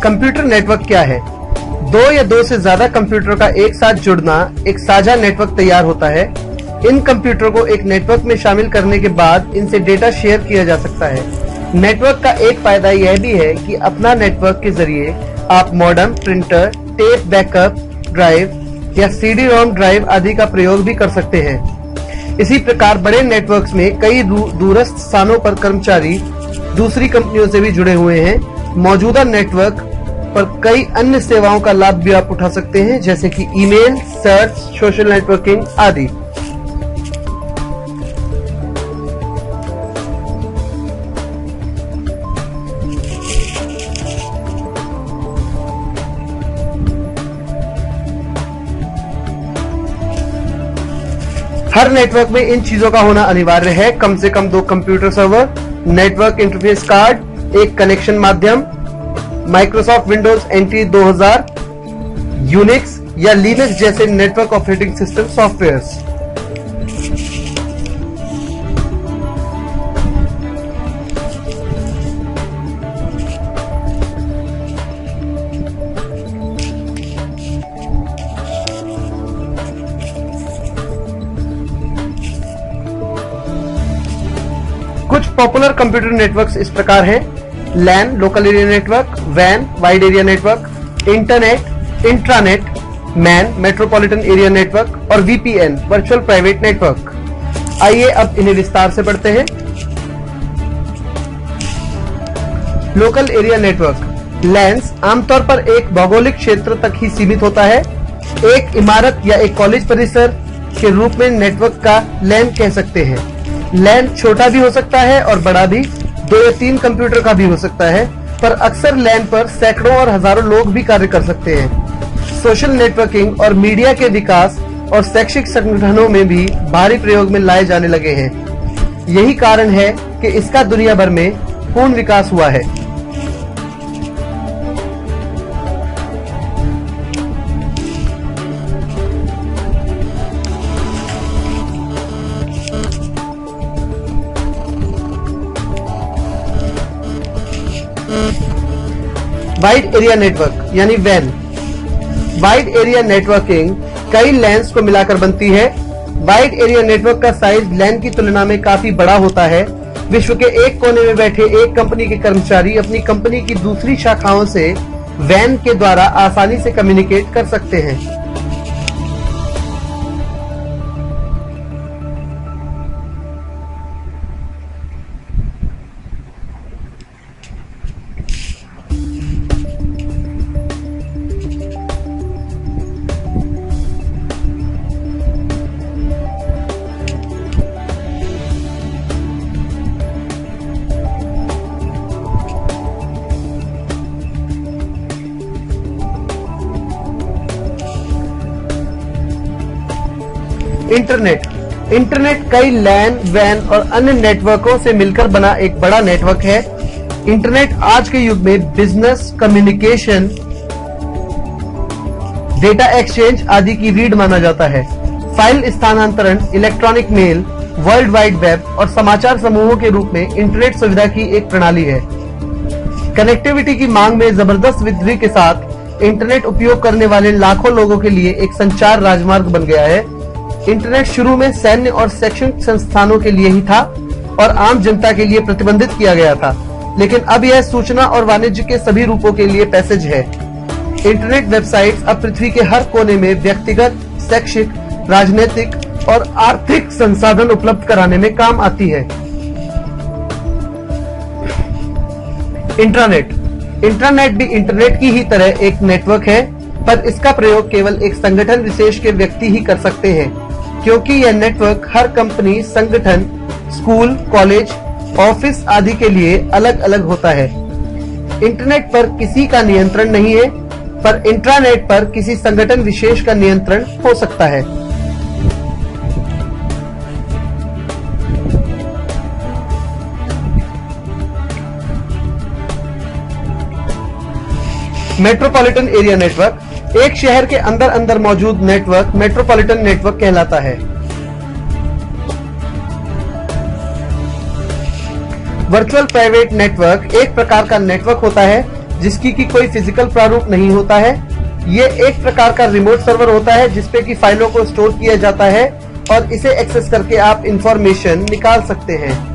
Computer network क्या है? दो या दो से ज्यादा कंप्यूटर का एक साथ जुड़ना एक साझा नेटवर्क तैयार होता है। इन कंप्यूटर को एक नेटवर्क में शामिल करने के बाद इनसे डेटा शेयर किया जा सकता है। नेटवर्क का एक फायदा यह भी है कि अपना नेटवर्क के जरिए आप modem, printer, tape backup drive या CD-ROM ड्राइव आदि का प्रयोग भी कर सकते हैं। इसी प्रकार बड़े नेटवर्क्स में कई दूरस्थ स्थानों पर कर्मचारी दूसरी कंपनियों से भी जुड़े हुए हैं। मौजूदा नेटवर्क पर कई अन्य सेवाओं का लाभ भी आप उठा सकते हैं, जैसे कि ईमेल, सर्च, सोशल नेटवर्किंग आदि। हर नेटवर्क में इन चीजों का होना अनिवार्य है। कम से कम 2 computer server, network interface card, एक कनेक्शन माध्यम, माइक्रोसॉफ्ट विंडोज NT 2000, यूनिक्स या लिनक्स जैसे नेटवर्क ऑपरेटिंग सिस्टम सॉफ्टवेयर्स। कुछ पॉपुलर कंप्यूटर नेटवर्क्स इस प्रकार हैं: LAN local area network, WAN wide area network, internet, intranet, MAN metropolitan area network और VPN virtual private network. आइए अब इन्हें विस्तार से पढ़ते हैं। लोकल एरिया नेटवर्क LANs आमतौर पर एक भौगोलिक क्षेत्र तक ही सीमित होता है। एक इमारत या एक कॉलेज परिसर के रूप में नेटवर्क का LAN कह सकते हैं। LAN छोटा भी हो सकता है और बड़ा भी, 2 या 3 कंप्यूटर का भी हो सकता है, पर अक्सर LAN पर सैकड़ों और हजारों लोग भी कार्य कर सकते हैं। सोशल नेटवर्किंग और मीडिया के विकास और शैक्षिक संगठनों में भी भारी प्रयोग में लाए जाने लगे हैं। यही कारण है कि इसका दुनिया भर में पूर्ण विकास हुआ है। वाइड एरिया नेटवर्क यानी WAN। वाइड एरिया नेटवर्किंग कई LANs को मिलाकर बनती है। वाइड एरिया नेटवर्क का साइज LAN की तुलना में काफी बड़ा होता है। विश्व के एक कोने में बैठे एक कंपनी के कर्मचारी अपनी कंपनी की दूसरी शाखाओं से WAN के द्वारा आसानी से कम्युनिकेट कर सकते हैं। इंटरनेट कई LAN, WAN और अन्य नेटवर्कों से मिलकर बना एक बड़ा नेटवर्क है। इंटरनेट आज के युग में बिजनेस, कम्युनिकेशन, डेटा एक्सचेंज आदि की रीढ़ माना जाता है। फाइल स्थानांतरण, electronic mail, world wide web और समाचार समूहों के रूप में इंटरनेट सुविधा की एक प्रणाली है। कनेक्टिविटी की मांग में जबरदस्त वृद्धि के साथ इंटरनेट उपयोग करने वाले लाखों लोगों के लिए एक संचार राजमार्ग बन गया है। इंटरनेट शुरू में सैन्य और शैक्षणिक संस्थानों के लिए ही था और आम जनता के लिए प्रतिबंधित किया गया था, लेकिन अब यह सूचना और वाणिज्य के सभी रूपों के लिए पैसेज है। इंटरनेट वेबसाइट्स अब पृथ्वी के हर कोने में व्यक्तिगत, शैक्षिक, राजनीतिक और आर्थिक संसाधन उपलब्ध कराने में काम आती है। इंट्रानेट भी इंटरनेट की ही तरह एक नेटवर्क है, पर इसका प्रयोग केवल एक संगठन विशेष के व्यक्ति ही कर सकते हैं, क्योंकि यह नेटवर्क हर कंपनी, संगठन, स्कूल, कॉलेज, ऑफिस आदि के लिए अलग अलग होता है। इंटरनेट पर किसी का नियंत्रण नहीं है, पर इंट्रानेट पर किसी संगठन विशेष का नियंत्रण हो सकता है। मेट्रोपॉलिटन एरिया नेटवर्क एक शहर के अंदर अंदर मौजूद नेटवर्क मेट्रोपॉलिटन नेटवर्क कहलाता है। वर्चुअल प्राइवेट नेटवर्क एक प्रकार का नेटवर्क होता है जिसकी की कोई फिजिकल प्रारूप नहीं होता है। ये एक प्रकार का रिमोट सर्वर होता है जिसपे की फाइलों को स्टोर किया जाता है और इसे एक्सेस करके आप इंफॉर्मेशन निकाल सकते हैं।